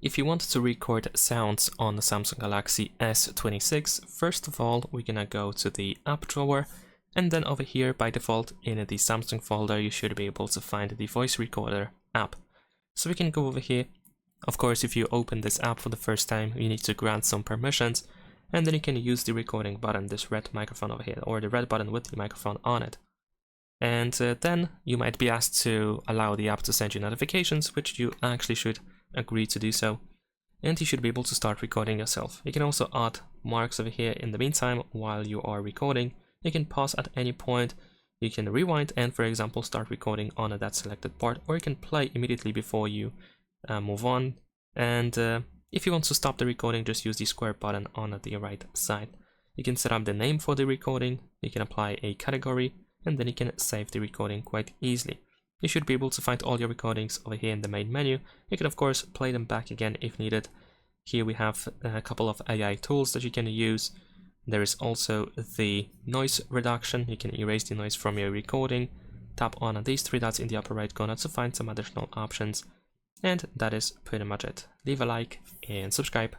If you want to record sounds on the Samsung Galaxy S26, first of all, we're gonna go to the app drawer, and then over here by default in the Samsung folder you should be able to find the voice recorder app. So we can go over here. Of course, if you open this app for the first time, you need to grant some permissions, and then you can use the recording button, this red microphone over here, or the red button with the microphone on it. And then you might be asked to allow the app to send you notifications, which you actually should agree to do so, and you should be able to start recording yourself. You can also add marks over here in the meantime while you are recording. You can pause at any point, you can rewind and, for example, start recording on that selected part, or you can play immediately before you move on. And if you want to stop the recording, just use the square button on the right side. You can set up the name for the recording, you can apply a category, and then you can save the recording quite easily. You should be able to find all your recordings over here in the main menu. You can of course play them back again if needed. Here we have a couple of AI tools that you can use. There is also the noise reduction. You can erase the noise from your recording. Tap on these three dots in the upper right corner to find some additional options. And that is pretty much it. Leave a like and subscribe.